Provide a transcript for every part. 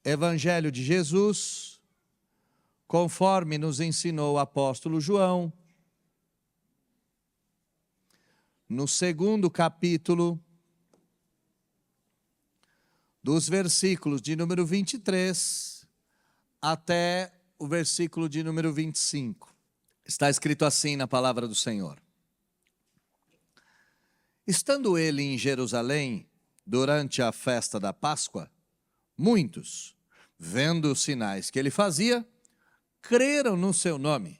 Evangelho de Jesus, conforme nos ensinou o apóstolo João, no 2º capítulo, dos versículos de número 23 até o versículo de número 25. Está escrito assim na palavra do Senhor. Estando ele em Jerusalém, durante a festa da Páscoa, muitos, vendo os sinais que ele fazia, creram no seu nome.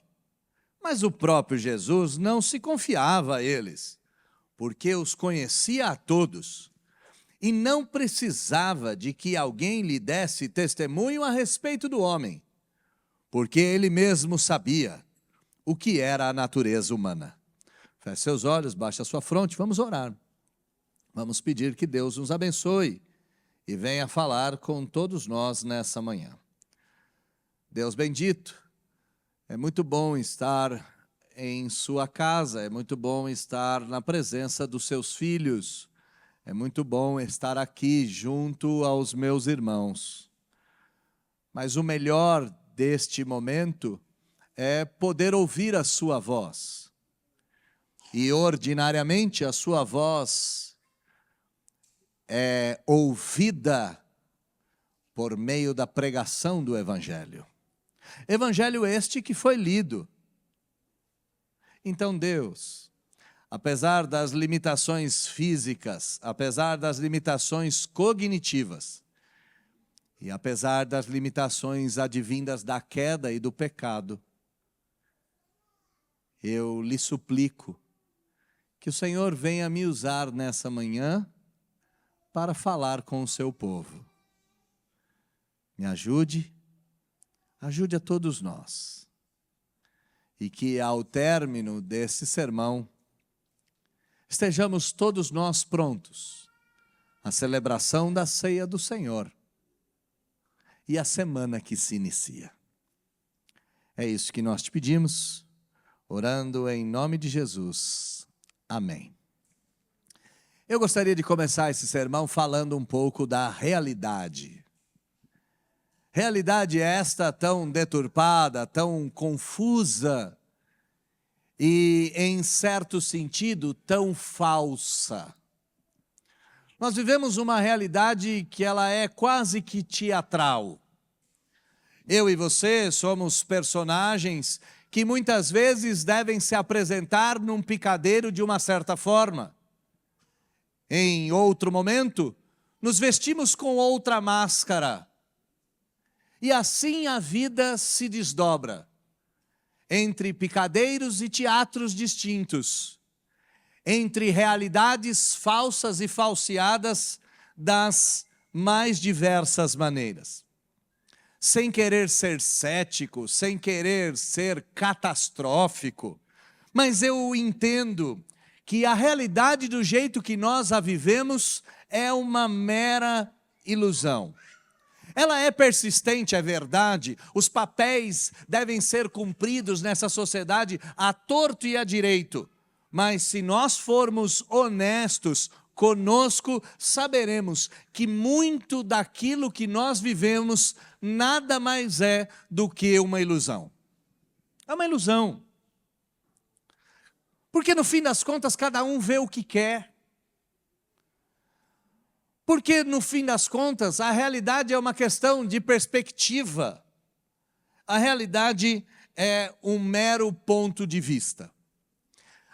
Mas o próprio Jesus não se confiava a eles, porque os conhecia a todos, e não precisava de que alguém lhe desse testemunho a respeito do homem, porque ele mesmo sabia o que era a natureza humana. Feche seus olhos, baixe a sua fronte, vamos orar. Vamos pedir que Deus nos abençoe e venha falar com todos nós nessa manhã. Deus bendito, é muito bom estar em sua casa, é muito bom estar na presença dos seus filhos, é muito bom estar aqui junto aos meus irmãos. Mas o melhor deste momento é poder ouvir a sua voz. E ordinariamente a sua voz é ouvida por meio da pregação do Evangelho. Evangelho este que foi lido. Então Deus, apesar das limitações físicas, apesar das limitações cognitivas, e apesar das limitações advindas da queda e do pecado, eu lhe suplico que o Senhor venha me usar nessa manhã para falar com o seu povo. Me ajude, ajude a todos nós. E que ao término desse sermão, estejamos todos nós prontos à celebração da ceia do Senhor e a semana que se inicia. É isso que nós te pedimos, orando em nome de Jesus. Amém. Eu gostaria de começar esse sermão falando um pouco da realidade. Realidade esta tão deturpada, tão confusa e, em certo sentido, tão falsa. Nós vivemos uma realidade que ela é quase que teatral. Eu e você somos personagens que muitas vezes devem se apresentar num picadeiro de uma certa forma. Em outro momento, nos vestimos com outra máscara. E assim a vida se desdobra entre picadeiros e teatros distintos, entre realidades falsas e falseadas das mais diversas maneiras. Sem querer ser cético, sem querer ser catastrófico, mas eu entendo que a realidade do jeito que nós a vivemos é uma mera ilusão. Ela é persistente, é verdade, os papéis devem ser cumpridos nessa sociedade à torto e à direito, mas se nós formos honestos conosco, saberemos que muito daquilo que nós vivemos nada mais é do que uma ilusão. É uma ilusão. Porque no fim das contas cada um vê o que quer. Porque no fim das contas a realidade é uma questão de perspectiva. A realidade é um mero ponto de vista.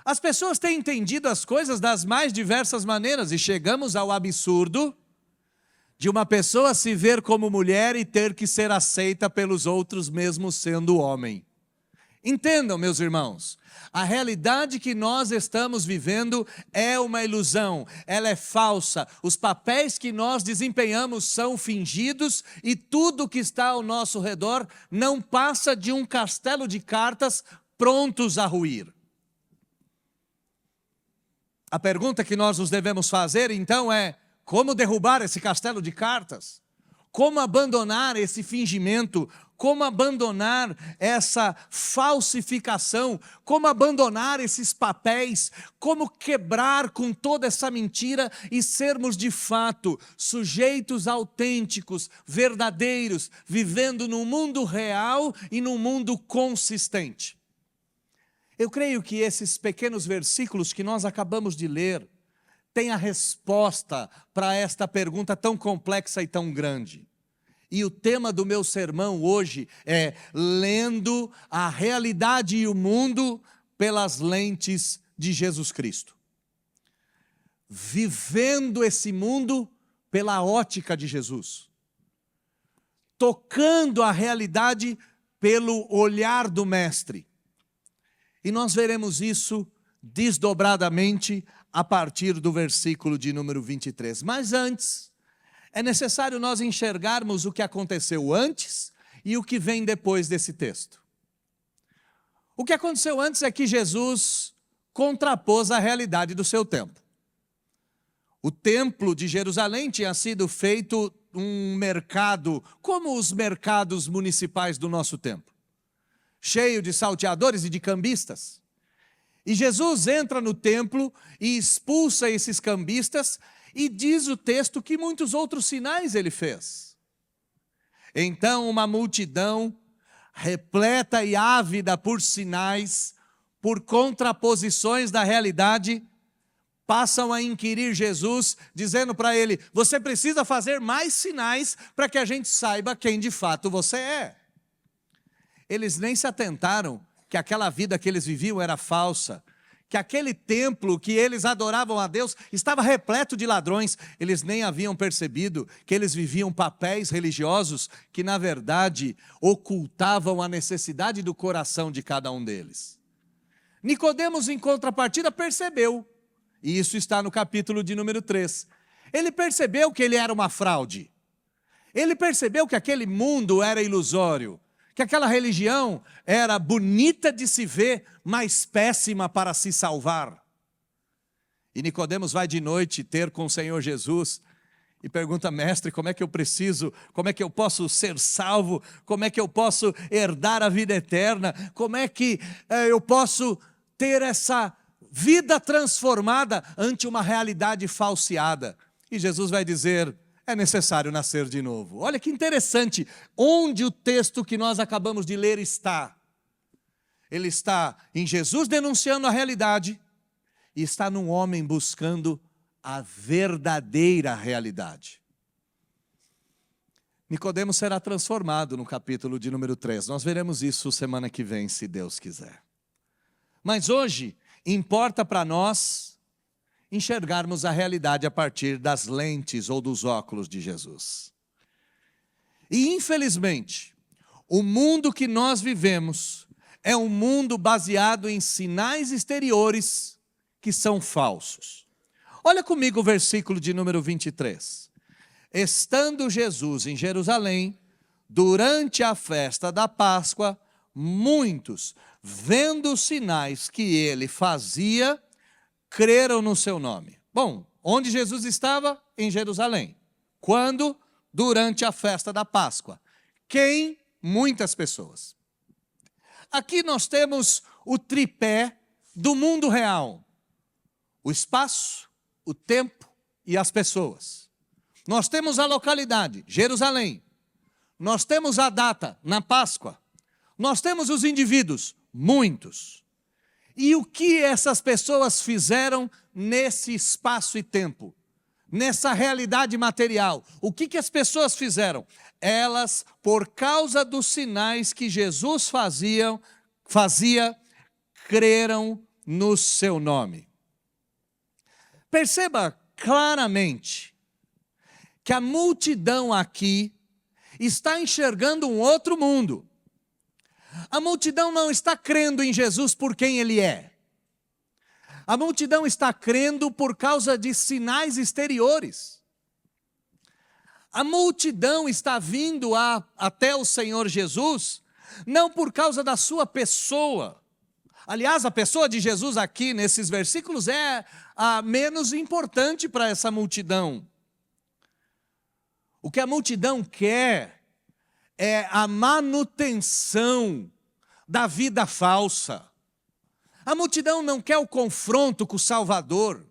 As pessoas têm entendido as coisas das mais diversas maneiras e chegamos ao absurdo de uma pessoa se ver como mulher e ter que ser aceita pelos outros mesmo sendo homem. Entendam, meus irmãos, a realidade que nós estamos vivendo é uma ilusão, ela é falsa, os papéis que nós desempenhamos são fingidos e tudo que está ao nosso redor não passa de um castelo de cartas prontos a ruir. A pergunta que nós nos devemos fazer então é: como derrubar esse castelo de cartas? como abandonar esse fingimento, como abandonar essa falsificação, como abandonar esses papéis, como quebrar com toda essa mentira e sermos de fato sujeitos autênticos, verdadeiros, vivendo num mundo real e num mundo consistente. Eu creio que esses pequenos versículos que nós acabamos de ler têm a resposta para esta pergunta tão complexa e tão grande. E o tema do meu sermão hoje é lendo a realidade e o mundo pelas lentes de Jesus Cristo. Vivendo esse mundo pela ótica de Jesus. Tocando a realidade pelo olhar do Mestre. E nós veremos isso desdobradamente a partir do versículo de número 23. Mas antes, é necessário nós enxergarmos o que aconteceu antes e o que vem depois desse texto. O que aconteceu antes é que Jesus contrapôs a realidade do seu tempo. O templo de Jerusalém tinha sido feito um mercado, como os mercados municipais do nosso tempo, cheio de salteadores e de cambistas. E Jesus entra no templo e expulsa esses cambistas e diz o texto que muitos outros sinais ele fez. Então uma multidão repleta e ávida por sinais, por contraposições da realidade, passam a inquirir Jesus, dizendo para ele: você precisa fazer mais sinais para que a gente saiba quem de fato você é. Eles nem se atentaram que aquela vida que eles viviam era falsa, que aquele templo que eles adoravam a Deus estava repleto de ladrões. Eles nem haviam percebido que eles viviam papéis religiosos que, na verdade, ocultavam a necessidade do coração de cada um deles. Nicodemos, em contrapartida, percebeu, e isso está no capítulo de número 3. Ele percebeu que ele era uma fraude. Ele percebeu que aquele mundo era ilusório, que aquela religião era bonita de se ver, mas péssima para se salvar. E Nicodemos vai de noite ter com o Senhor Jesus e pergunta: mestre, como é que eu preciso, como é que eu posso ser salvo, como é que eu posso herdar a vida eterna, como é que eu posso ter essa vida transformada ante uma realidade falseada? E Jesus vai dizer: é necessário nascer de novo. Olha que interessante, onde o texto que nós acabamos de ler está. Ele está em Jesus denunciando a realidade e está num homem buscando a verdadeira realidade. Nicodemos será transformado no capítulo de número 3. Nós veremos isso semana que vem, se Deus quiser. Mas hoje, importa para nós enxergarmos a realidade a partir das lentes ou dos óculos de Jesus. E infelizmente, o mundo que nós vivemos é um mundo baseado em sinais exteriores que são falsos. Olha comigo o versículo de número 23. Estando Jesus em Jerusalém, durante a festa da Páscoa, muitos, vendo os sinais que ele fazia, creram no seu nome. Bom, onde Jesus estava? Em Jerusalém. Quando? Durante a festa da Páscoa. Quem? Muitas pessoas. Aqui nós temos o tripé do mundo real: o espaço, o tempo e as pessoas. Nós temos a localidade, Jerusalém. Nós temos a data, na Páscoa. Nós temos os indivíduos, muitos. E o que essas pessoas fizeram nesse espaço e tempo? Nessa realidade material? O que as pessoas fizeram? Elas, por causa dos sinais que Jesus fazia, creram no seu nome. Perceba claramente que a multidão aqui está enxergando um outro mundo. A multidão não está crendo em Jesus por quem ele é. A multidão está crendo por causa de sinais exteriores. A multidão está vindo até o Senhor Jesus não por causa da sua pessoa. Aliás, a pessoa de Jesus aqui nesses versículos é a menos importante para essa multidão. O que a multidão quer é a manutenção da vida falsa. A multidão não quer o confronto com o Salvador.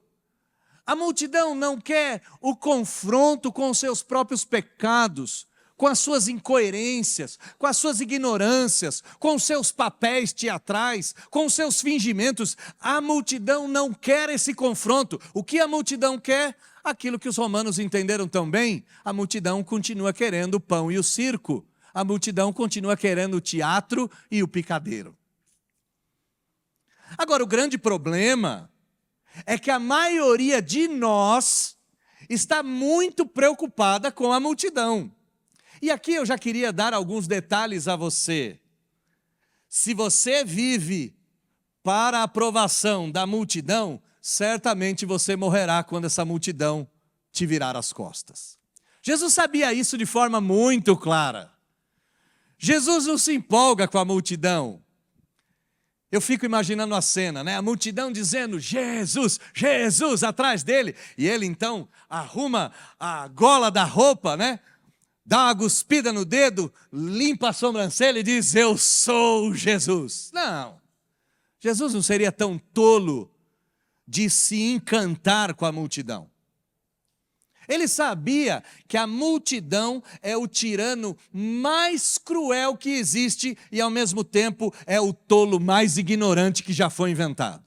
A multidão não quer o confronto com os seus próprios pecados, com as suas incoerências, com as suas ignorâncias, com os seus papéis teatrais, com os seus fingimentos. A multidão não quer esse confronto. O que a multidão quer? Aquilo que os romanos entenderam tão bem. A multidão continua querendo o pão e o circo. A multidão continua querendo o teatro e o picadeiro. Agora, o grande problema é que a maioria de nós está muito preocupada com a multidão. E aqui eu já queria dar alguns detalhes a você. Se você vive para a aprovação da multidão, certamente você morrerá quando essa multidão te virar as costas. Jesus sabia isso de forma muito clara. Jesus não se empolga com a multidão. Eu fico imaginando a cena, né? A multidão dizendo, Jesus, Jesus, atrás dele. E ele então arruma a gola da roupa, né? Dá uma cuspida no dedo, limpa a sobrancelha e diz, eu sou Jesus. Não, Jesus não seria tão tolo de se encantar com a multidão. Ele sabia que a multidão é o tirano mais cruel que existe e, ao mesmo tempo, é o tolo mais ignorante que já foi inventado.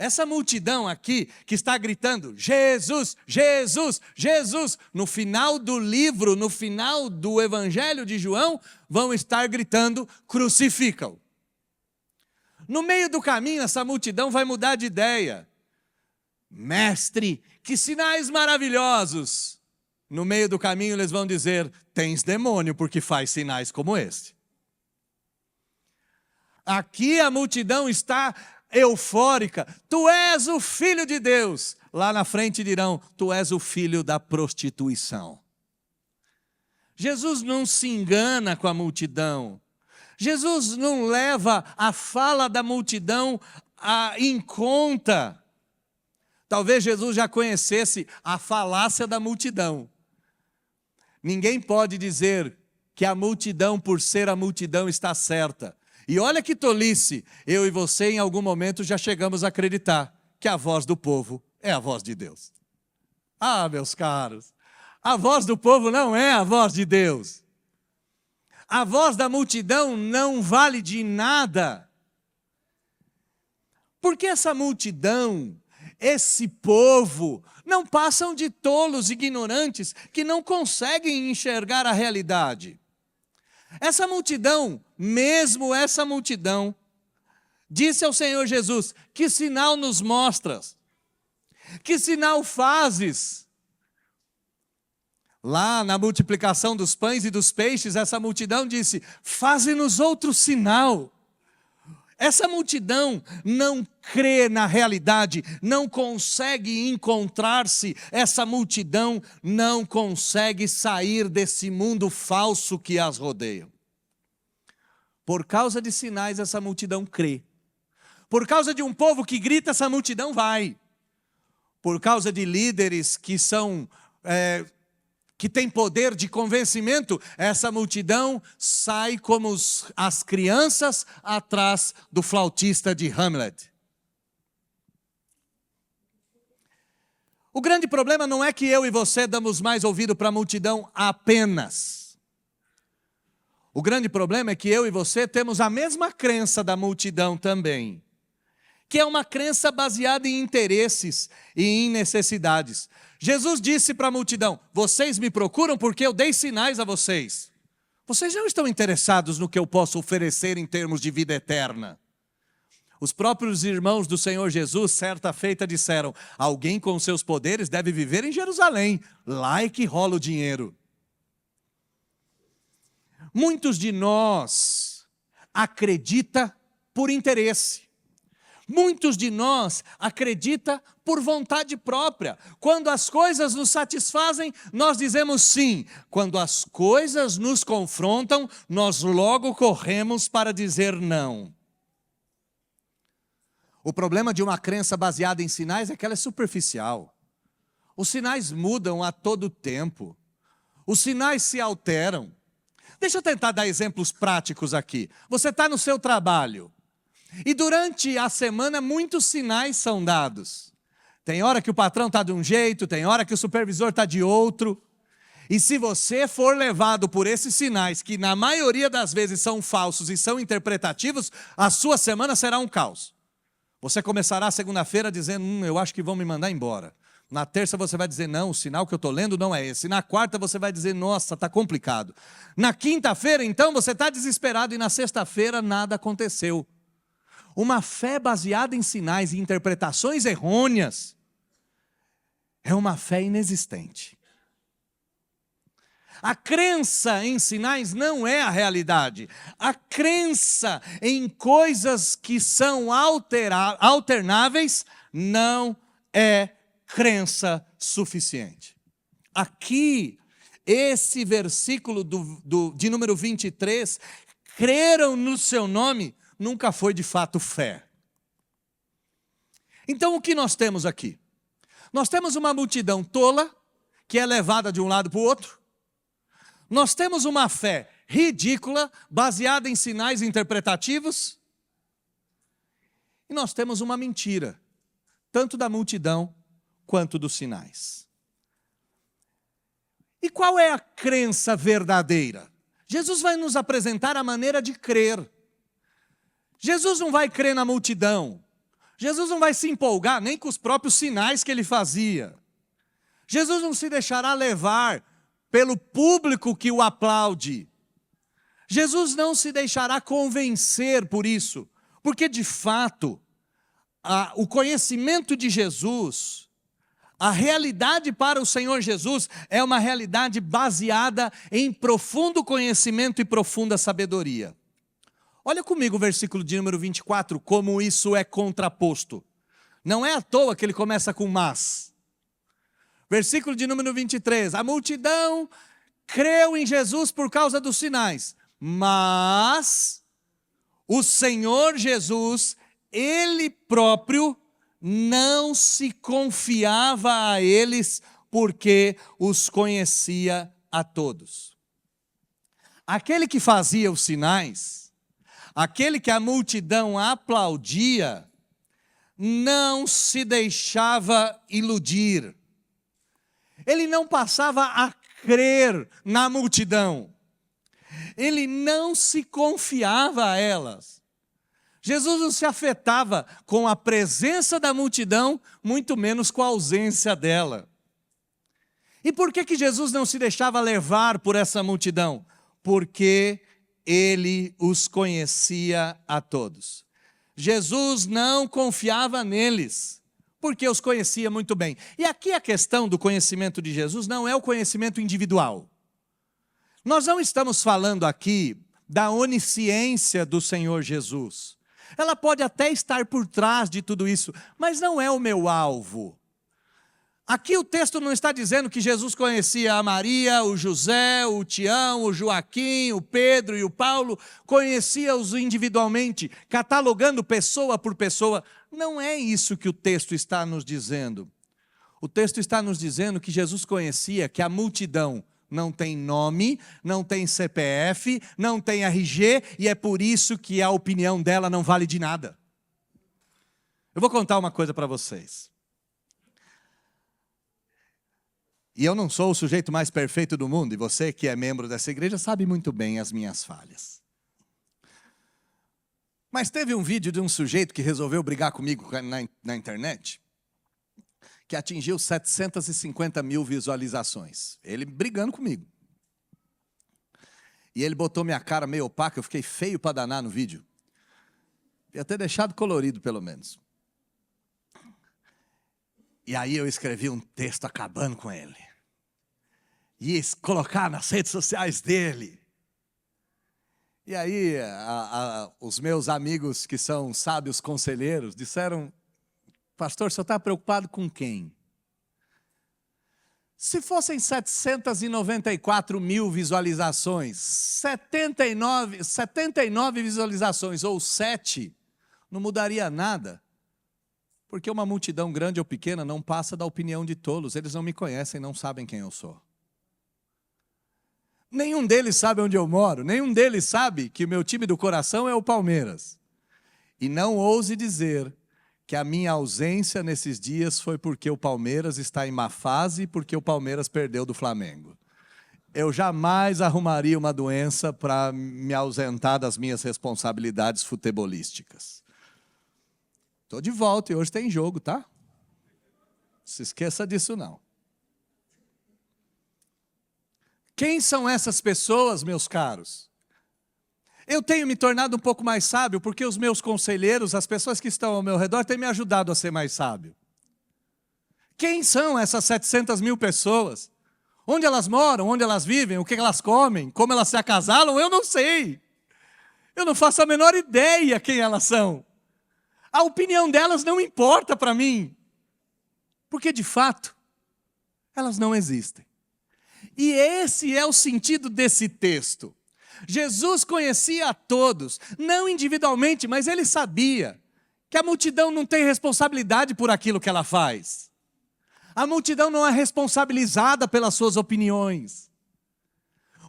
Essa multidão aqui que está gritando, Jesus, Jesus, Jesus, no final do livro, no final do Evangelho de João, vão estar gritando, crucifica-o. No meio do caminho, essa multidão vai mudar de ideia. Mestre, que sinais maravilhosos! No meio do caminho eles vão dizer, tens demônio porque faz sinais como este. Aqui a multidão está eufórica, tu és o Filho de Deus. Lá na frente dirão, tu és o filho da prostituição. Jesus não se engana com a multidão. Jesus não leva a fala da multidão em conta. Talvez Jesus já conhecesse a falácia da multidão. Ninguém pode dizer que a multidão, por ser a multidão, está certa. E olha que tolice, eu e você em algum momento já chegamos a acreditar que a voz do povo é a voz de Deus. Ah, meus caros, a voz do povo não é a voz de Deus. A voz da multidão não vale de nada. Porque essa multidão, esse povo, não passam de tolos ignorantes que não conseguem enxergar a realidade. Essa multidão, mesmo essa multidão, disse ao Senhor Jesus, que sinal nos mostras? Que sinal fazes? Lá na multiplicação dos pães e dos peixes, essa multidão disse, faze-nos outro sinal. Essa multidão não crê na realidade, não consegue encontrar-se, essa multidão não consegue sair desse mundo falso que as rodeia. Por causa de sinais, essa multidão crê. Por causa de um povo que grita, essa multidão vai. Por causa de líderes que que tem poder de convencimento, essa multidão sai como as crianças atrás do flautista de Hamlet. O grande problema não é que eu e você damos mais ouvido para a multidão apenas. O grande problema é que eu e você temos a mesma crença da multidão também, que é uma crença baseada em interesses e em necessidades. Jesus disse para a multidão, vocês me procuram porque eu dei sinais a vocês. Vocês não estão interessados no que eu posso oferecer em termos de vida eterna. Os próprios irmãos do Senhor Jesus, certa feita, disseram, alguém com seus poderes deve viver em Jerusalém, lá é que rola o dinheiro. Muitos de nós acreditam por interesse. Muitos de nós acreditam por vontade própria. Quando as coisas nos satisfazem, nós dizemos sim. Quando as coisas nos confrontam, nós logo corremos para dizer não. O problema de uma crença baseada em sinais é que ela é superficial. Os sinais mudam a todo tempo. Os sinais se alteram. Deixa eu tentar dar exemplos práticos aqui. Você está no seu trabalho e durante a semana muitos sinais são dados. Tem hora que o patrão está de um jeito, tem hora que o supervisor está de outro. E se você for levado por esses sinais, que na maioria das vezes são falsos e são interpretativos, a sua semana será um caos. Você começará segunda-feira dizendo, eu acho que vão me mandar embora. Na terça você vai dizer, não, o sinal que eu estou lendo não é esse. Na quarta você vai dizer, nossa, está complicado. Na quinta-feira, então, você está desesperado e na sexta-feira nada aconteceu. Uma fé baseada em sinais e interpretações errôneas é uma fé inexistente. A crença em sinais não é a realidade. A crença em coisas que são alternáveis não é crença suficiente. Aqui, esse versículo de número 23, creram no seu nome, nunca foi de fato fé. Então o que nós temos aqui? Nós temos uma multidão tola, que é levada de um lado para o outro. Nós temos uma fé ridícula, baseada em sinais interpretativos. E nós temos uma mentira, tanto da multidão quanto dos sinais. E qual é a crença verdadeira? Jesus vai nos apresentar a maneira de crer. Jesus não vai crer na multidão. Jesus não vai se empolgar nem com os próprios sinais que ele fazia. Jesus não se deixará levar pelo público que o aplaude. Jesus não se deixará convencer por isso, porque de fato, o conhecimento de Jesus, a realidade para o Senhor Jesus é uma realidade baseada em profundo conhecimento e profunda sabedoria. Olha comigo o versículo de número 24, como isso é contraposto. Não é à toa que ele começa com mas. Versículo de número 23, a multidão creu em Jesus por causa dos sinais, mas o Senhor Jesus, Ele próprio, não se confiava a eles, porque os conhecia a todos. Aquele que fazia os sinais, aquele que a multidão aplaudia, não se deixava iludir. Ele não passava a crer na multidão. Ele não se confiava a elas. Jesus não se afetava com a presença da multidão, muito menos com a ausência dela. E por que Jesus não se deixava levar por essa multidão? Porque ele os conhecia a todos. Jesus não confiava neles, porque os conhecia muito bem. E aqui a questão do conhecimento de Jesus não é o conhecimento individual. Nós não estamos falando aqui da onisciência do Senhor Jesus. Ela pode até estar por trás de tudo isso, mas não é o meu alvo. Aqui o texto não está dizendo que Jesus conhecia a Maria, o José, o Tião, o Joaquim, o Pedro e o Paulo, conhecia-os individualmente, catalogando pessoa por pessoa. Não é isso que o texto está nos dizendo. O texto está nos dizendo que Jesus conhecia que a multidão não tem nome, não tem CPF, não tem RG, e é por isso que a opinião dela não vale de nada. Eu vou contar uma coisa para vocês. E eu não sou o sujeito mais perfeito do mundo, e você que é membro dessa igreja sabe muito bem as minhas falhas. Mas teve um vídeo de um sujeito que resolveu brigar comigo na internet, que atingiu 750 mil visualizações. Ele brigando comigo. E ele botou minha cara meio opaca, eu fiquei feio para danar no vídeo. Ia ter deixado colorido, pelo menos. E aí eu escrevi um texto acabando com ele. E colocar nas redes sociais dele. E aí os meus amigos que são sábios conselheiros disseram: pastor, o senhor está preocupado com quem? Se fossem 794 mil visualizações, 79 visualizações ou 7, não mudaria nada. Porque uma multidão grande ou pequena não passa da opinião de tolos. Eles não me conhecem, não sabem quem eu sou. Nenhum deles sabe onde eu moro, nenhum deles sabe que o meu time do coração é o Palmeiras. E não ouse dizer que a minha ausência nesses dias foi porque o Palmeiras está em má fase e porque o Palmeiras perdeu do Flamengo. Eu jamais arrumaria uma doença para me ausentar das minhas responsabilidades futebolísticas. Estou de volta e hoje tem jogo, tá? Não se esqueça disso não. Quem são essas pessoas, meus caros? Eu tenho me tornado um pouco mais sábio porque os meus conselheiros, as pessoas que estão ao meu redor, têm me ajudado a ser mais sábio. Quem são essas 700 mil pessoas? Onde elas moram, onde elas vivem, o que elas comem, como elas se acasalam, eu não sei. Eu não faço a menor ideia quem elas são. A opinião delas não importa para mim. Porque, de fato, elas não existem. E esse é o sentido desse texto. Jesus conhecia a todos, não individualmente, mas ele sabia que a multidão não tem responsabilidade por aquilo que ela faz. A multidão não é responsabilizada pelas suas opiniões.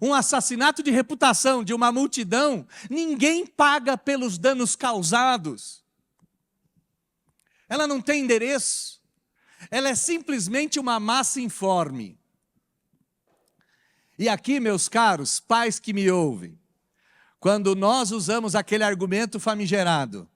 Um assassinato de reputação de uma multidão, ninguém paga pelos danos causados. Ela não tem endereço. Ela é simplesmente uma massa informe. E aqui, meus caros, pais que me ouvem, quando nós usamos aquele argumento famigerado,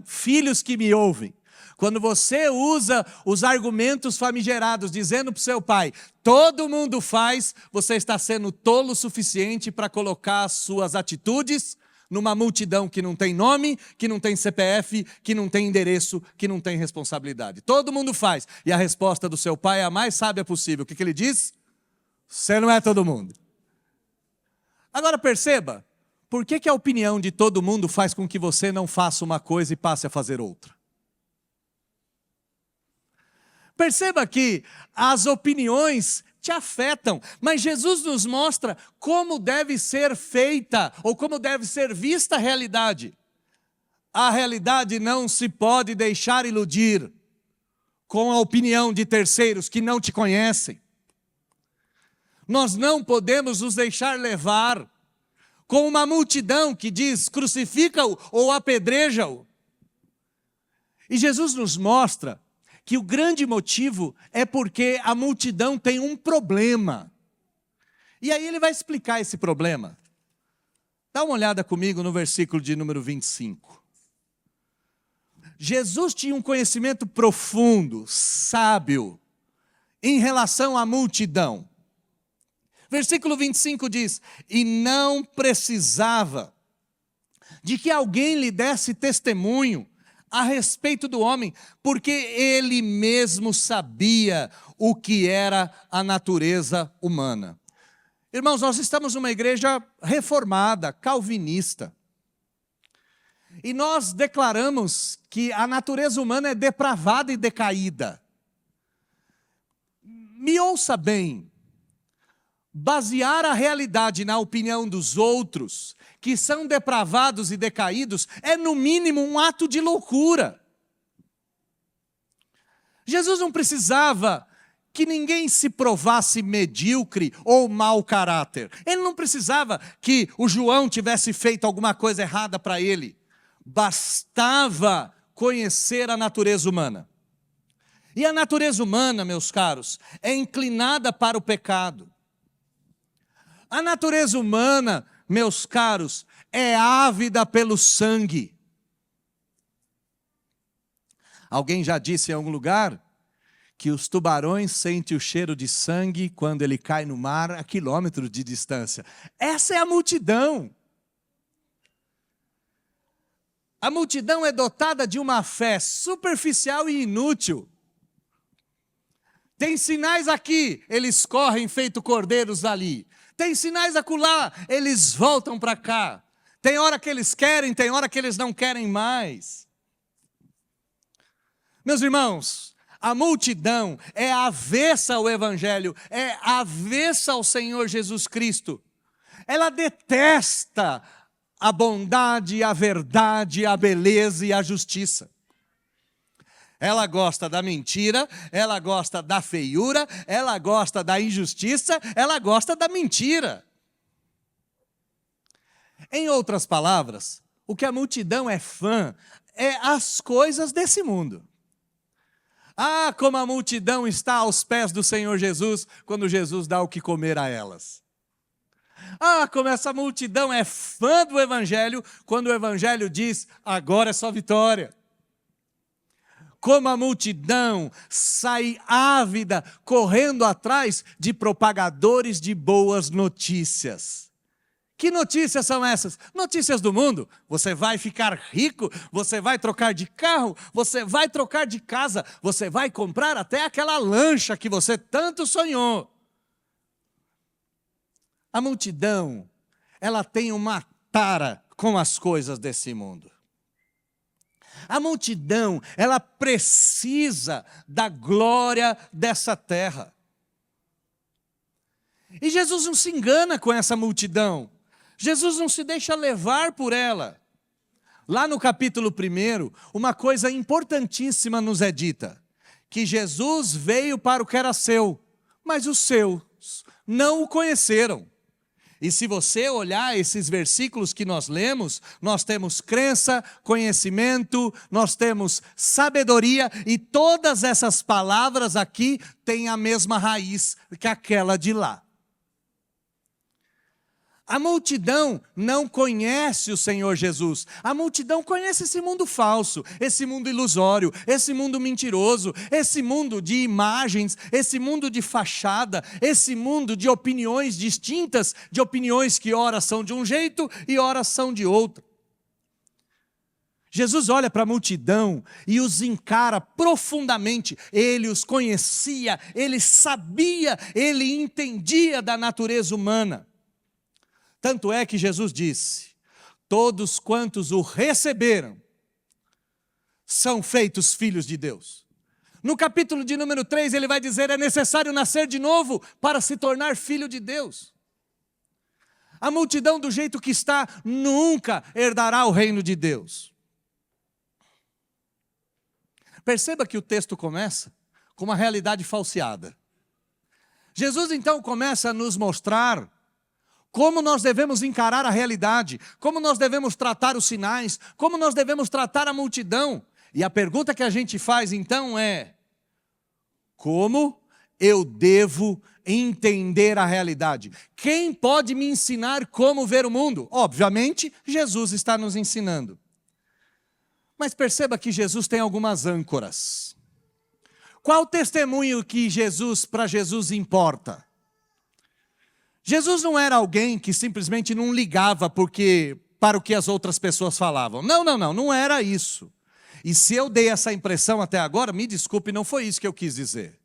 filhos que me ouvem, quando você usa os argumentos famigerados, dizendo para o seu pai, todo mundo faz, você está sendo tolo o suficiente para colocar as suas atitudes numa multidão que não tem nome, que não tem CPF, que não tem endereço, que não tem responsabilidade. Todo mundo faz. E a resposta do seu pai é a mais sábia possível. O que ele diz? Você não é todo mundo. Agora perceba, por que a opinião de todo mundo faz com que você não faça uma coisa e passe a fazer outra? Perceba que as opiniões te afetam, mas Jesus nos mostra como deve ser feita, ou como deve ser vista a realidade. A realidade não se pode deixar iludir com a opinião de terceiros que não te conhecem. Nós não podemos nos deixar levar com uma multidão que diz crucifica-o ou apedreja-o. E Jesus nos mostra que o grande motivo é porque a multidão tem um problema. E aí ele vai explicar esse problema. Dá uma olhada comigo no versículo de número 25. Jesus tinha um conhecimento profundo, sábio, em relação à multidão. Versículo 25 diz, e não precisava de que alguém lhe desse testemunho a respeito do homem, porque ele mesmo sabia o que era a natureza humana. Irmãos, nós estamos numa igreja reformada, calvinista. E nós declaramos que a natureza humana é depravada e decaída. Me ouça bem. Basear a realidade na opinião dos outros, que são depravados e decaídos, é no mínimo um ato de loucura. Jesus não precisava que ninguém se provasse medíocre ou mau caráter. Ele não precisava que o João tivesse feito alguma coisa errada para ele. Bastava conhecer a natureza humana. E a natureza humana, meus caros, é inclinada para o pecado. A natureza humana, meus caros, é ávida pelo sangue. Alguém já disse em algum lugar que os tubarões sentem o cheiro de sangue quando ele cai no mar a quilômetros de distância. Essa é a multidão. A multidão é dotada de uma fé superficial e inútil. Tem sinais aqui, eles correm feito cordeiros ali. Tem sinais acolá, eles voltam para cá. Tem hora que eles querem, tem hora que eles não querem mais. Meus irmãos, a multidão é avessa ao Evangelho, é avessa ao Senhor Jesus Cristo. Ela detesta a bondade, a verdade, a beleza e a justiça. Ela gosta da mentira, ela gosta da feiura, ela gosta da injustiça, ela gosta da mentira. Em outras palavras, o que a multidão é fã é as coisas desse mundo. Ah, como a multidão está aos pés do Senhor Jesus, quando Jesus dá o que comer a elas. Ah, como essa multidão é fã do Evangelho, quando o Evangelho diz, agora é só vitória. Como a multidão sai ávida, correndo atrás de propagadores de boas notícias. Que notícias são essas? Notícias do mundo. Você vai ficar rico, você vai trocar de carro, você vai trocar de casa, você vai comprar até aquela lancha que você tanto sonhou. A multidão, ela tem uma tara com as coisas desse mundo. A multidão, ela precisa da glória dessa terra. E Jesus não se engana com essa multidão. Jesus não se deixa levar por ela. Lá no capítulo 1, uma coisa importantíssima nos é dita. Que Jesus veio para o que era seu, mas os seus não o conheceram. E se você olhar esses versículos que nós lemos, nós temos crença, conhecimento, nós temos sabedoria, e todas essas palavras aqui têm a mesma raiz que aquela de lá. A multidão não conhece o Senhor Jesus. A multidão conhece esse mundo falso, esse mundo ilusório, esse mundo mentiroso, esse mundo de imagens, esse mundo de fachada, esse mundo de opiniões distintas, de opiniões que ora são de um jeito e ora são de outro. Jesus olha para a multidão e os encara profundamente. Ele os conhecia, ele sabia, ele entendia da natureza humana. Tanto é que Jesus disse, todos quantos o receberam, são feitos filhos de Deus. No capítulo de número 3, ele vai dizer, é necessário nascer de novo para se tornar filho de Deus. A multidão do jeito que está, nunca herdará o reino de Deus. Perceba que o texto começa com uma realidade falseada. Jesus então começa a nos mostrar como nós devemos encarar a realidade, como nós devemos tratar os sinais, como nós devemos tratar a multidão. E a pergunta que a gente faz então é, como eu devo entender a realidade? Quem pode me ensinar como ver o mundo? Obviamente, Jesus está nos ensinando. Mas perceba que Jesus tem algumas âncoras. Qual o testemunho que para Jesus importa? Jesus não era alguém que simplesmente não ligava para o que as outras pessoas falavam. Não era isso. E se eu dei essa impressão até agora, me desculpe, não foi isso que eu quis dizer.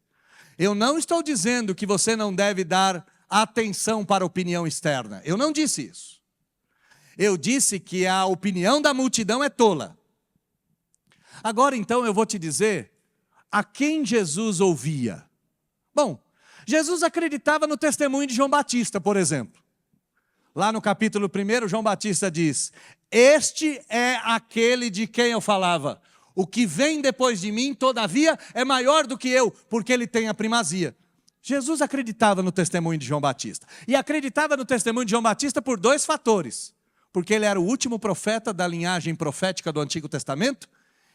Eu não estou dizendo que você não deve dar atenção para a opinião externa. Eu não disse isso. Eu disse que a opinião da multidão é tola. Agora então eu vou te dizer a quem Jesus ouvia. Bom, Jesus acreditava no testemunho de João Batista, por exemplo. Lá no capítulo 1, João Batista diz, este é aquele de quem eu falava. O que vem depois de mim, todavia, é maior do que eu, porque ele tem a primazia. Jesus acreditava no testemunho de João Batista. E acreditava no testemunho de João Batista por 2 fatores. Porque ele era o último profeta da linhagem profética do Antigo Testamento,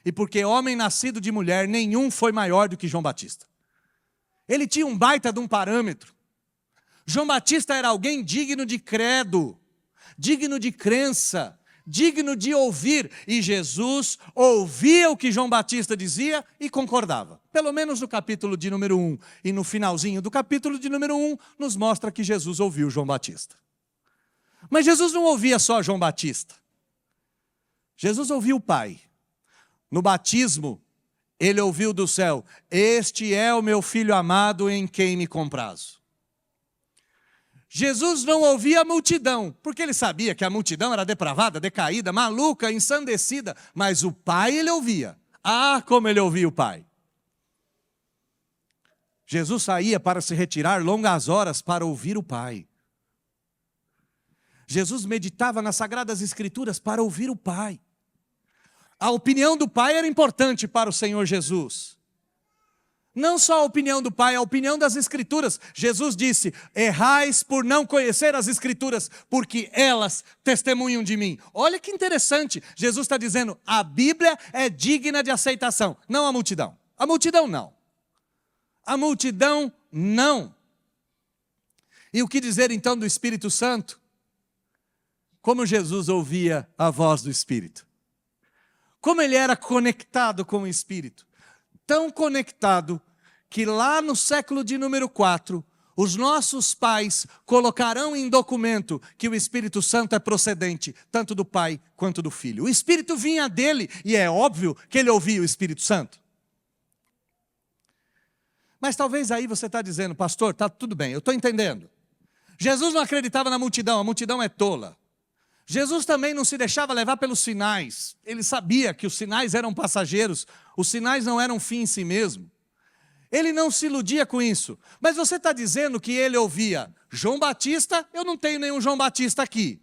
e porque homem nascido de mulher, nenhum foi maior do que João Batista. Ele tinha um baita de um parâmetro. João Batista era alguém digno de credo, digno de crença, digno de ouvir. E Jesus ouvia o que João Batista dizia e concordava. Pelo menos no capítulo de número 1. E no finalzinho do capítulo de número 1, nos mostra que Jesus ouviu João Batista. Mas Jesus não ouvia só João Batista. Jesus ouvia o Pai. No batismo, ele ouviu do céu, este é o meu filho amado em quem me comprazo. Jesus não ouvia a multidão, porque ele sabia que a multidão era depravada, decaída, maluca, ensandecida, mas o Pai ele ouvia. Ah, como ele ouvia o Pai. Jesus saía para se retirar longas horas para ouvir o Pai. Jesus meditava nas Sagradas Escrituras para ouvir o Pai. A opinião do Pai era importante para o Senhor Jesus. Não só a opinião do Pai, a opinião das Escrituras. Jesus disse: errais por não conhecer as Escrituras, porque elas testemunham de mim. Olha que interessante, Jesus está dizendo, a Bíblia é digna de aceitação, não a multidão. A multidão não. A multidão não. E o que dizer então do Espírito Santo? Como Jesus ouvia a voz do Espírito. Como ele era conectado com o Espírito. Tão conectado que lá no século de número 4, os nossos pais colocarão em documento que o Espírito Santo é procedente, tanto do Pai quanto do Filho. O Espírito vinha dele e é óbvio que ele ouvia o Espírito Santo. Mas talvez aí você está dizendo, pastor, está tudo bem, eu estou entendendo. Jesus não acreditava na multidão, a multidão é tola. Jesus também não se deixava levar pelos sinais. Ele sabia que os sinais eram passageiros, os sinais não eram fim em si mesmo. Ele não se iludia com isso. Mas você está dizendo que ele ouvia João Batista? Eu não tenho nenhum João Batista aqui.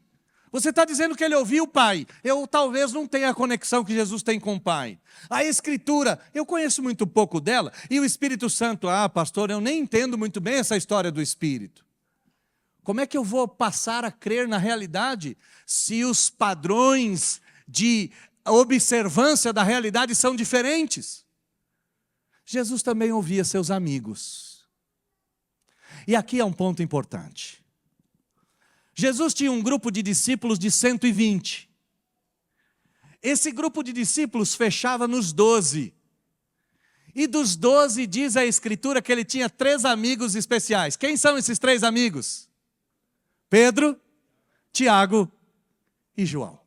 Você está dizendo que ele ouvia o Pai. Eu talvez não tenha a conexão que Jesus tem com o Pai. A Escritura, eu conheço muito pouco dela. E o Espírito Santo, pastor, eu nem entendo muito bem essa história do Espírito. Como é que eu vou passar a crer na realidade se os padrões de observância da realidade são diferentes? Jesus também ouvia seus amigos. E aqui é um ponto importante. Jesus tinha um grupo de discípulos de 120. Esse grupo de discípulos fechava nos 12. E dos 12 diz a Escritura que ele tinha 3 amigos especiais. Quem são esses 3 amigos? Pedro, Tiago e João.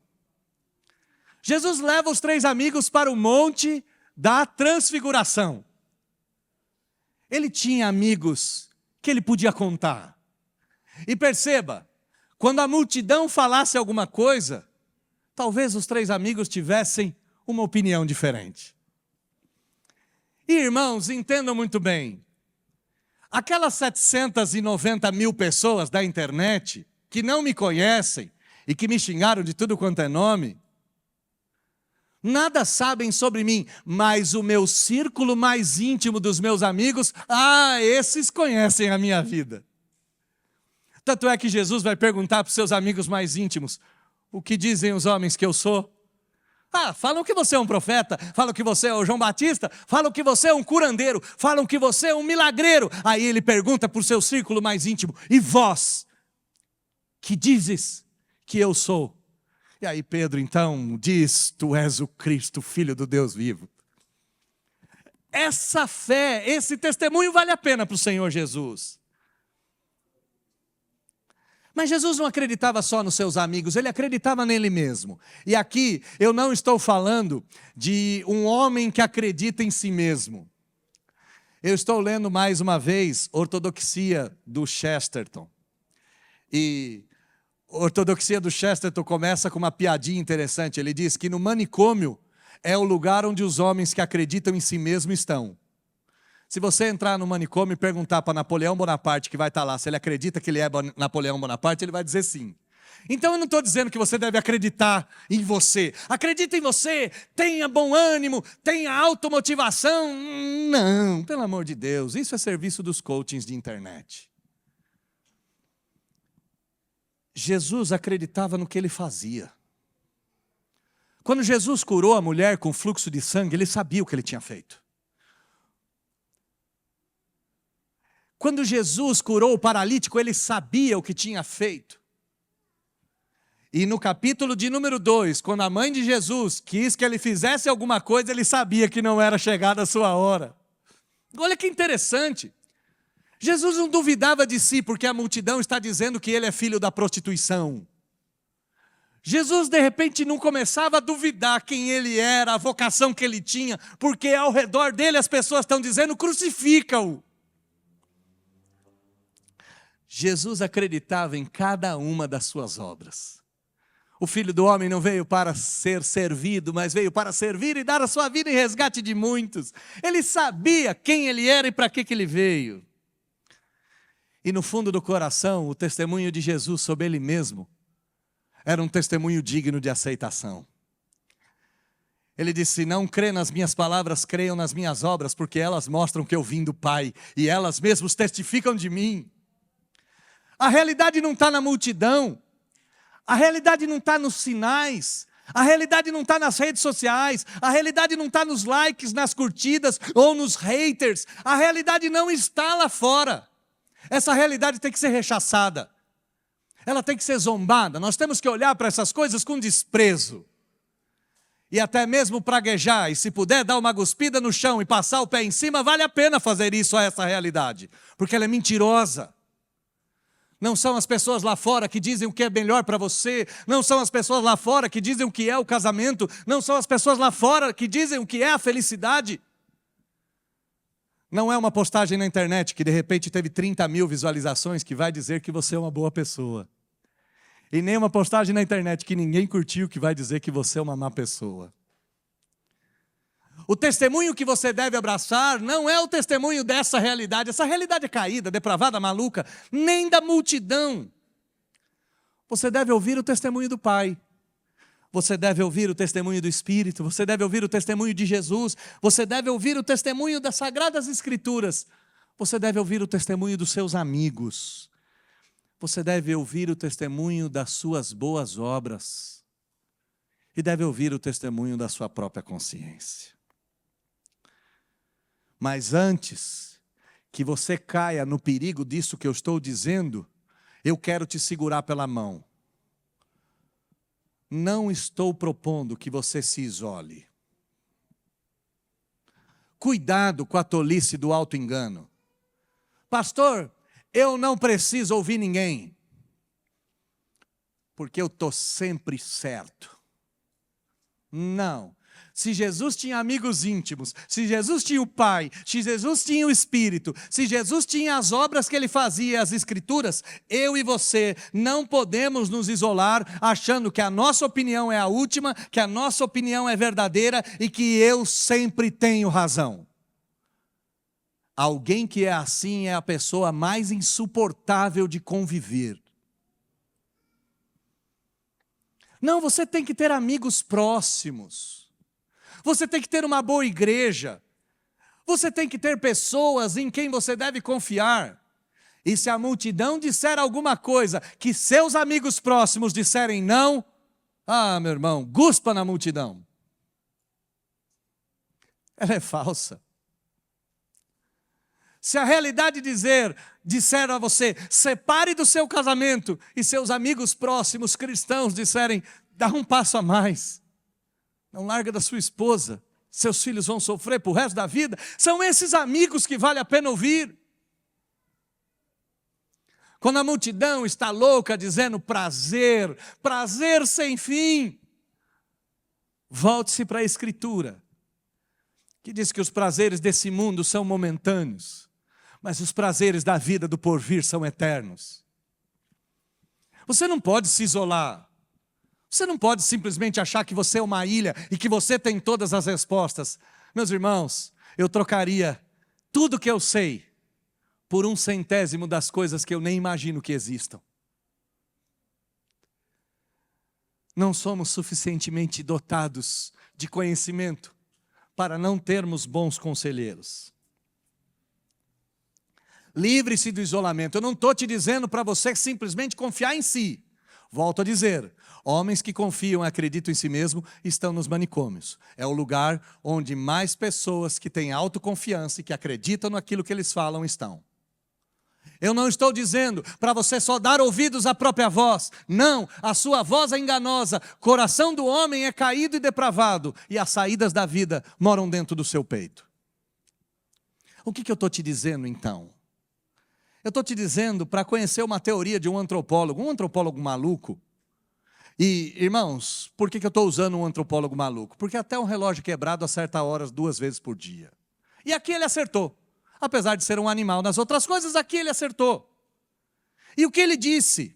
Jesus leva os 3 amigos para o monte da transfiguração. Ele tinha amigos que ele podia contar. E perceba, quando a multidão falasse alguma coisa, talvez os 3 amigos tivessem uma opinião diferente. E irmãos, entendam muito bem, aquelas 790 mil pessoas da internet que não me conhecem e que me xingaram de tudo quanto é nome, nada sabem sobre mim, mas o meu círculo mais íntimo dos meus amigos, esses conhecem a minha vida. Tanto é que Jesus vai perguntar para os seus amigos mais íntimos, o que dizem os homens que eu sou? Falam que você é um profeta, falam que você é o João Batista, falam que você é um curandeiro, falam que você é um milagreiro. Aí ele pergunta para o seu círculo mais íntimo, e vós, que dizes que eu sou? E aí Pedro então diz, tu és o Cristo, Filho do Deus vivo. Essa fé, esse testemunho vale a pena para o Senhor Jesus. Mas Jesus não acreditava só nos seus amigos, ele acreditava nele mesmo. E aqui eu não estou falando de um homem que acredita em si mesmo. Eu estou lendo mais uma vez Ortodoxia do Chesterton. E Ortodoxia do Chesterton começa com uma piadinha interessante. Ele diz que no manicômio é o lugar onde os homens que acreditam em si mesmo estão. Se você entrar no manicômio e perguntar para Napoleão Bonaparte, que vai estar lá, se ele acredita que ele é Napoleão Bonaparte, ele vai dizer sim. Então eu não estou dizendo que você deve acreditar em você. Acredita em você, tenha bom ânimo, tenha automotivação. Não, pelo amor de Deus, isso é serviço dos coachings de internet. Jesus acreditava no que ele fazia. Quando Jesus curou a mulher com fluxo de sangue, ele sabia o que ele tinha feito. Quando Jesus curou o paralítico, ele sabia o que tinha feito. E no capítulo de número 2, quando a mãe de Jesus quis que ele fizesse alguma coisa, ele sabia que não era chegada a sua hora. Olha que interessante. Jesus não duvidava de si, porque a multidão está dizendo que ele é filho da prostituição. Jesus, de repente, não começava a duvidar quem ele era, a vocação que ele tinha, porque ao redor dele as pessoas estão dizendo, crucifica-o. Jesus acreditava em cada uma das suas obras. O Filho do Homem não veio para ser servido, mas veio para servir e dar a sua vida em resgate de muitos. Ele sabia quem ele era e para que ele veio. E no fundo do coração, o testemunho de Jesus sobre ele mesmo era um testemunho digno de aceitação. Ele disse: se não crê nas minhas palavras, creiam nas minhas obras, porque elas mostram que eu vim do Pai, e elas mesmas testificam de mim. A realidade não está na multidão, a realidade não está nos sinais, a realidade não está nas redes sociais, a realidade não está nos likes, nas curtidas ou nos haters, a realidade não está lá fora. Essa realidade tem que ser rechaçada, ela tem que ser zombada, nós temos que olhar para essas coisas com desprezo. E até mesmo praguejar, e se puder dar uma cuspida no chão e passar o pé em cima, vale a pena fazer isso a essa realidade, porque ela é mentirosa. Não são as pessoas lá fora que dizem o que é melhor para você, não são as pessoas lá fora que dizem o que é o casamento, não são as pessoas lá fora que dizem o que é a felicidade. Não é uma postagem na internet que de repente teve 30 mil visualizações que vai dizer que você é uma boa pessoa. E nem uma postagem na internet que ninguém curtiu que vai dizer que você é uma má pessoa. O testemunho que você deve abraçar não é o testemunho dessa realidade. Essa realidade é caída, depravada, maluca, nem da multidão. Você deve ouvir o testemunho do Pai. Você deve ouvir o testemunho do Espírito. Você deve ouvir o testemunho de Jesus. Você deve ouvir o testemunho das Sagradas Escrituras. Você deve ouvir o testemunho dos seus amigos. Você deve ouvir o testemunho das suas boas obras. E deve ouvir o testemunho da sua própria consciência. Mas antes que você caia no perigo disso que eu estou dizendo, eu quero te segurar pela mão. Não estou propondo que você se isole. Cuidado com a tolice do auto-engano. Pastor, eu não preciso ouvir ninguém, porque eu estou sempre certo. Não. Se Jesus tinha amigos íntimos, se Jesus tinha o Pai, se Jesus tinha o Espírito, se Jesus tinha as obras que Ele fazia, as Escrituras, eu e você não podemos nos isolar achando que a nossa opinião é a última, que a nossa opinião é verdadeira e que eu sempre tenho razão. Alguém que é assim é a pessoa mais insuportável de conviver. Não, você tem que ter amigos próximos. Você tem que ter uma boa igreja. Você tem que ter pessoas em quem você deve confiar. E se a multidão disser alguma coisa que seus amigos próximos disserem não, meu irmão, guspa na multidão. Ela é falsa. Se a realidade disser a você, separe do seu casamento, e seus amigos próximos cristãos disserem, dá um passo a mais, não larga da sua esposa, seus filhos vão sofrer por resto da vida, são esses amigos que vale a pena ouvir. Quando a multidão está louca dizendo prazer, prazer sem fim, volte-se para a Escritura, que diz que os prazeres desse mundo são momentâneos, mas os prazeres da vida do porvir são eternos. Você não pode se isolar. Você não pode simplesmente achar que você é uma ilha e que você tem todas as respostas. Meus irmãos, eu trocaria tudo que eu sei por 1/100º das coisas que eu nem imagino que existam. Não somos suficientemente dotados de conhecimento para não termos bons conselheiros. Livre-se do isolamento. Eu não estou te dizendo para você simplesmente confiar em si. Volto a dizer, homens que confiam e acreditam em si mesmo estão nos manicômios. É o lugar onde mais pessoas que têm autoconfiança e que acreditam naquilo que eles falam estão. Eu não estou dizendo para você só dar ouvidos à própria voz. Não, a sua voz é enganosa. Coração do homem é caído e depravado, e as saídas da vida moram dentro do seu peito. O que eu estou te dizendo então? Eu estou te dizendo para conhecer uma teoria de um antropólogo maluco. E, irmãos, por que eu estou usando um antropólogo maluco? Porque até um relógio quebrado acerta horas 2 vezes por dia. E aqui ele acertou. Apesar de ser um animal nas outras coisas, aqui ele acertou. E o que ele disse?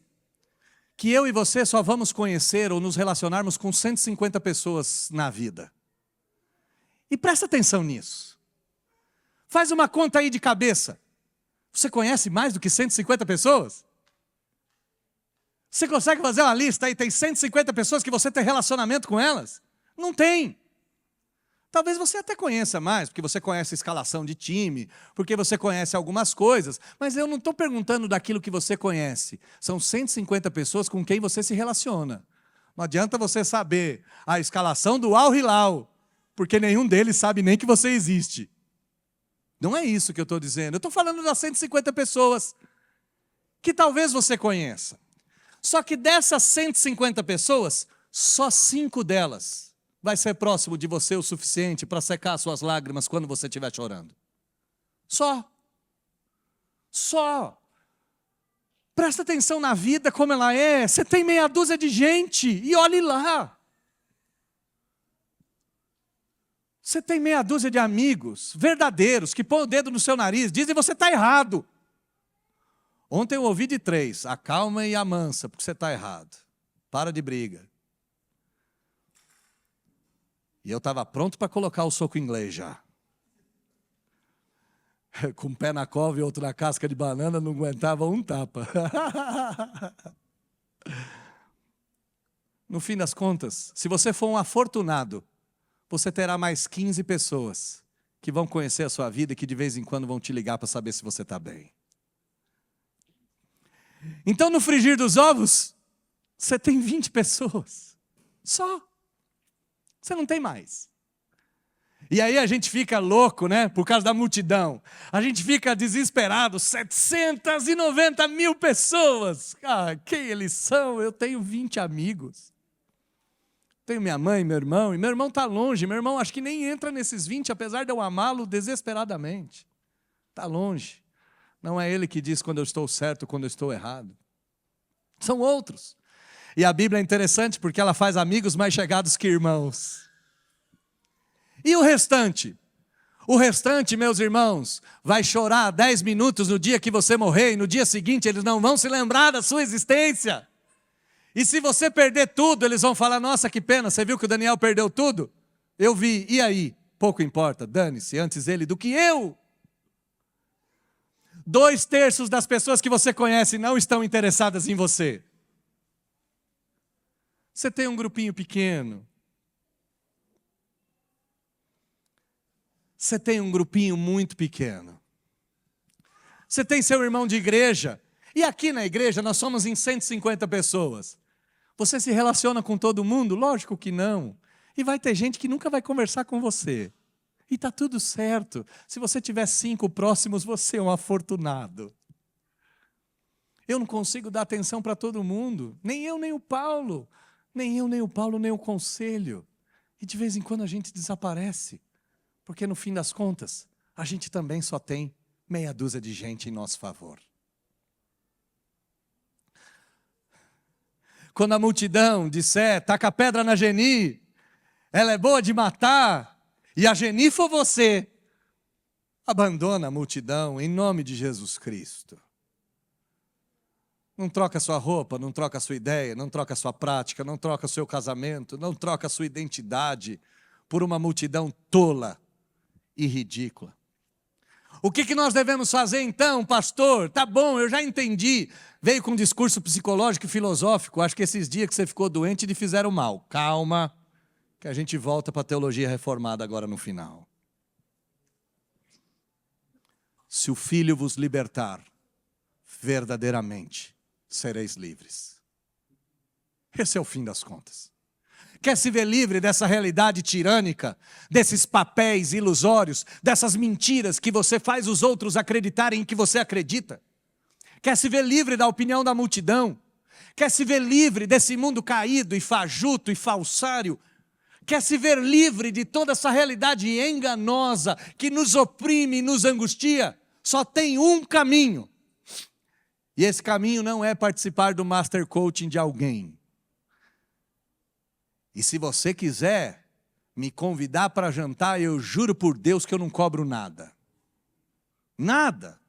Que eu e você só vamos conhecer ou nos relacionarmos com 150 pessoas na vida. E presta atenção nisso. Faz uma conta aí de cabeça. Você conhece mais do que 150 pessoas? Você consegue fazer uma lista aí, tem 150 pessoas que você tem relacionamento com elas? Não tem. Talvez você até conheça mais, porque você conhece a escalação de time, porque você conhece algumas coisas, mas eu não estou perguntando daquilo que você conhece. São 150 pessoas com quem você se relaciona. Não adianta você saber a escalação do Al Hilal, porque nenhum deles sabe nem que você existe. Não é isso que eu estou dizendo. Eu estou falando das 150 pessoas que talvez você conheça. Só que dessas 150 pessoas, só 5 delas vai ser próximo de você o suficiente para secar suas lágrimas quando você estiver chorando. Só. Presta atenção na vida como ela é. Você tem meia dúzia de gente e olhe lá. Você tem meia dúzia de amigos verdadeiros que põem o dedo no seu nariz, dizem você está errado. Ontem eu ouvi de 3, a calma e a mansa, porque você está errado. Para de briga. E eu estava pronto para colocar o soco inglês já. Com um pé na cova e outro na casca de banana, não aguentava um tapa. No fim das contas, se você for um afortunado, você terá mais 15 pessoas que vão conhecer a sua vida e que de vez em quando vão te ligar para saber se você está bem. Então, no frigir dos ovos, você tem 20 pessoas. Só. Você não tem mais. E aí a gente fica louco, né? Por causa da multidão. A gente fica desesperado. 790 mil pessoas. Ah, quem eles são? Eu tenho 20 amigos. Tenho minha mãe, meu irmão. E meu irmão está longe. Meu irmão acho que nem entra nesses 20, apesar de eu amá-lo desesperadamente. Está longe. Não é ele que diz quando eu estou certo, quando eu estou errado. São outros. E a Bíblia é interessante porque ela faz amigos mais chegados que irmãos. E o restante? O restante, meus irmãos, vai chorar 10 minutos no dia que você morrer e no dia seguinte eles não vão se lembrar da sua existência. E se você perder tudo, eles vão falar, nossa, que pena, você viu que o Daniel perdeu tudo? Eu vi, e aí? Pouco importa, dane-se, antes ele do que eu. 2/3 das pessoas que você conhece não estão interessadas em você. Você tem um grupinho pequeno. Você tem um grupinho muito pequeno. Você tem seu irmão de igreja. E aqui na igreja nós somos em 150 pessoas. Você se relaciona com todo mundo? Lógico que não. E vai ter gente que nunca vai conversar com você. E está tudo certo. Se você tiver 5 próximos, você é um afortunado. Eu não consigo dar atenção para todo mundo. Nem eu, nem o Paulo. Nem eu, nem o Paulo, nem o conselho. E de vez em quando a gente desaparece. Porque no fim das contas, a gente também só tem meia dúzia de gente em nosso favor. Quando a multidão disser, taca pedra na Geni, ela é boa de matar, e a Geni for você, abandona a multidão em nome de Jesus Cristo. Não troca a sua roupa, não troca a sua ideia, não troca a sua prática, não troca o seu casamento, não troca a sua identidade por uma multidão tola e ridícula. O que nós devemos fazer então, pastor? Tá bom, eu já entendi. Veio com um discurso psicológico e filosófico. Acho que esses dias que você ficou doente lhe fizeram mal. Calma, que a gente volta para a teologia reformada agora no final. Se o Filho vos libertar, verdadeiramente sereis livres. Esse é o fim das contas. Quer se ver livre dessa realidade tirânica, desses papéis ilusórios, dessas mentiras que você faz os outros acreditarem em que você acredita? Quer se ver livre da opinião da multidão? Quer se ver livre desse mundo caído e fajuto e falsário? Quer se ver livre de toda essa realidade enganosa que nos oprime e nos angustia? Só tem um caminho. E esse caminho não é participar do Master Coaching de alguém. E se você quiser me convidar para jantar, eu juro por Deus que eu não cobro nada. Nada.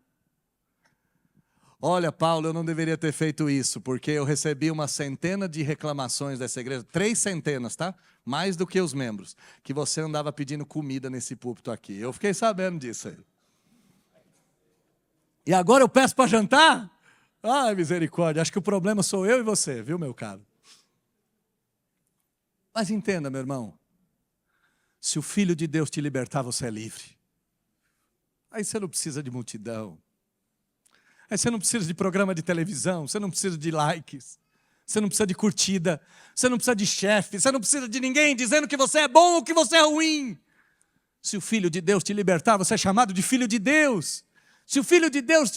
Olha, Paulo, eu não deveria ter feito isso, porque eu recebi uma centena de reclamações dessa igreja, 3 centenas, tá? Mais do que os membros, que você andava pedindo comida nesse púlpito aqui. Eu fiquei sabendo disso aí. E agora eu peço para jantar? Ai, misericórdia, acho que o problema sou eu e você, viu, meu caro? Mas entenda, meu irmão, Se o Filho de Deus te libertar, você é livre. Aí você não precisa de multidão. Aí você não precisa de programa de televisão, você não precisa de likes, você não precisa de curtida, você não precisa de chefe, você não precisa de ninguém dizendo que você é bom ou que você é ruim. Se o Filho de Deus te libertar, você é chamado de Filho de Deus. Se o Filho de Deus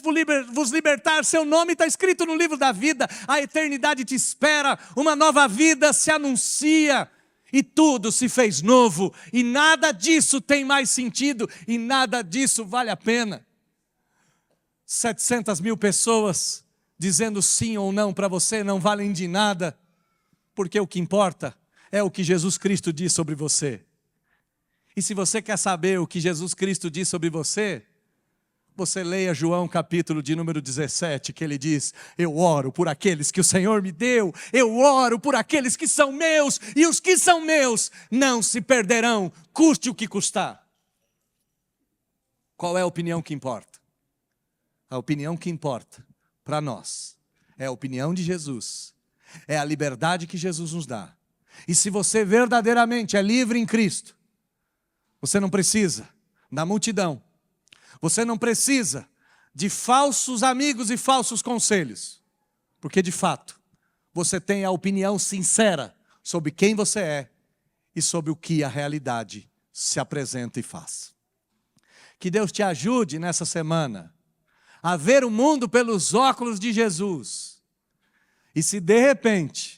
vos libertar, seu nome está escrito no livro da vida, a eternidade te espera, uma nova vida se anuncia, e tudo se fez novo, e nada disso tem mais sentido, e nada disso vale a pena. 700 mil pessoas dizendo sim ou não para você não valem de nada, porque o que importa é o que Jesus Cristo diz sobre você. E se você quer saber o que Jesus Cristo diz sobre você, você leia João capítulo de número 17, que ele diz: eu oro por aqueles que o Senhor me deu, eu oro por aqueles que são meus, e os que são meus não se perderão, custe o que custar. Qual é a opinião que importa? A opinião que importa para nós é a opinião de Jesus, é a liberdade que Jesus nos dá. E se você verdadeiramente é livre em Cristo, você não precisa da multidão, você não precisa de falsos amigos e falsos conselhos, porque de fato você tem a opinião sincera sobre quem você é e sobre o que a realidade se apresenta e faz. Que Deus te ajude nessa semana a ver o mundo pelos óculos de Jesus. E se de repente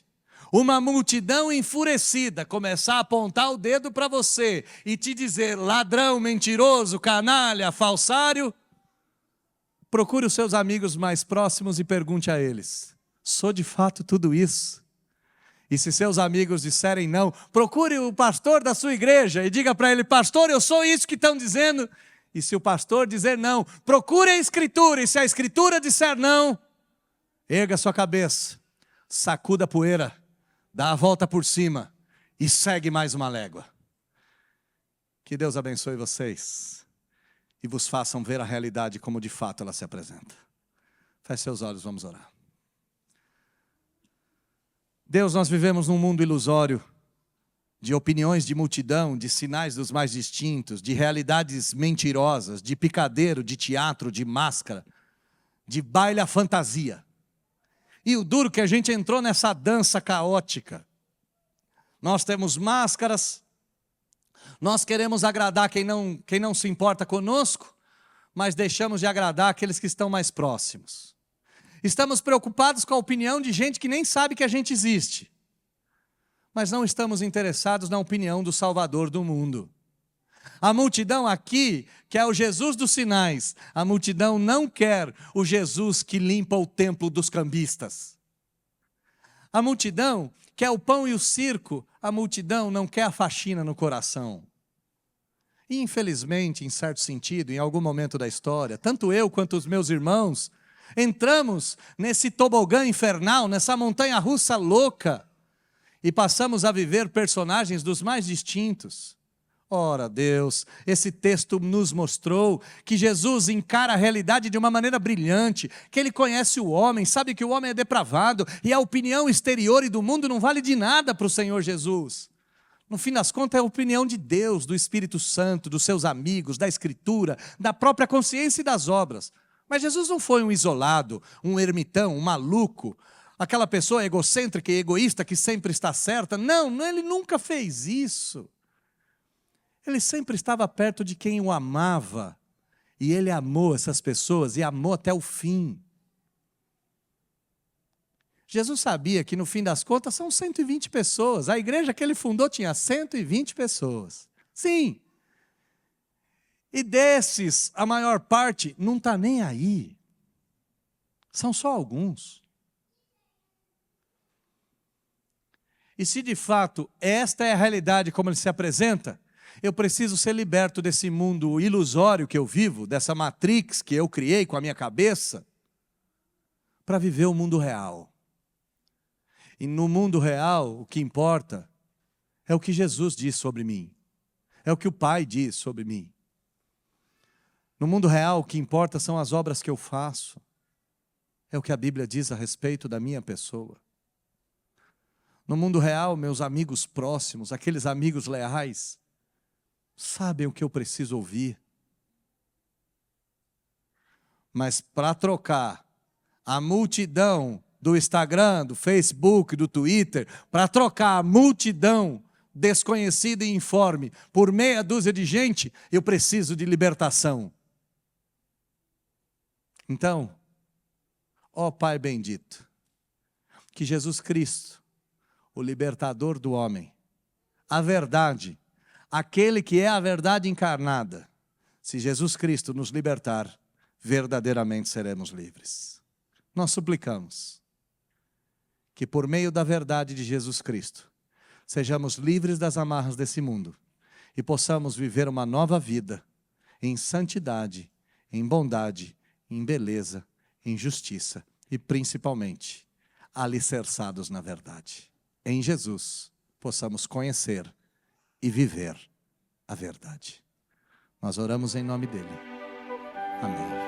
uma multidão enfurecida começar a apontar o dedo para você e te dizer ladrão, mentiroso, canalha, falsário, procure os seus amigos mais próximos e pergunte a eles: sou de fato tudo isso? E se seus amigos disserem não, procure o pastor da sua igreja e diga para ele: pastor, eu sou isso que estão dizendo. E se o pastor dizer não, procure a Escritura, e se a Escritura disser não, erga sua cabeça, sacuda a poeira, dá a volta por cima e segue mais uma légua. Que Deus abençoe vocês e vos façam ver a realidade como de fato ela se apresenta. Feche seus olhos, vamos orar. Deus, nós vivemos num mundo ilusório, de opiniões de multidão, de sinais dos mais distintos, de realidades mentirosas, de picadeiro, de teatro, de máscara, de baile à fantasia. E o duro que a gente entrou nessa dança caótica. Nós temos máscaras, nós queremos agradar quem não se importa conosco, mas deixamos de agradar aqueles que estão mais próximos. Estamos preocupados com a opinião de gente que nem sabe que a gente existe. Mas não estamos interessados na opinião do Salvador do mundo. A multidão aqui quer o Jesus dos sinais. A multidão não quer o Jesus que limpa o templo dos cambistas. A multidão quer o pão e o circo. A multidão não quer a faxina no coração. E infelizmente, em certo sentido, em algum momento da história, tanto eu quanto os meus irmãos, entramos nesse tobogã infernal, nessa montanha-russa louca, e passamos a viver personagens dos mais distintos. Ora, Deus, esse texto nos mostrou que Jesus encara a realidade de uma maneira brilhante, que Ele conhece o homem, sabe que o homem é depravado, e a opinião exterior e do mundo não vale de nada para o Senhor Jesus. No fim das contas, é a opinião de Deus, do Espírito Santo, dos seus amigos, da Escritura, da própria consciência e das obras. Mas Jesus não foi um isolado, um ermitão, um maluco, aquela pessoa egocêntrica e egoísta que sempre está certa. Não, ele nunca fez isso. Ele sempre estava perto de quem o amava. E ele amou essas pessoas e amou até o fim. Jesus sabia que no fim das contas são 120 pessoas. A igreja que ele fundou tinha 120 pessoas. Sim. E desses, a maior parte não está nem aí. São só alguns. E se de fato esta é a realidade como ele se apresenta, eu preciso ser liberto desse mundo ilusório que eu vivo, dessa matrix que eu criei com a minha cabeça, para viver o mundo real. E no mundo real, o que importa é o que Jesus diz sobre mim, é o que o Pai diz sobre mim. No mundo real, o que importa são as obras que eu faço, é o que a Bíblia diz a respeito da minha pessoa. No mundo real, meus amigos próximos, aqueles amigos leais, sabem o que eu preciso ouvir. Mas para trocar a multidão do Instagram, do Facebook, do Twitter, para trocar a multidão desconhecida e informe por meia dúzia de gente, eu preciso de libertação. Então, ó Pai bendito, que Jesus Cristo, o libertador do homem, a verdade, aquele que é a verdade encarnada, se Jesus Cristo nos libertar, verdadeiramente seremos livres. Nós suplicamos que por meio da verdade de Jesus Cristo, sejamos livres das amarras desse mundo e possamos viver uma nova vida em santidade, em bondade, em beleza, em justiça e principalmente alicerçados na verdade. Em Jesus, possamos conhecer e viver a verdade. Nós oramos em nome dele. Amém.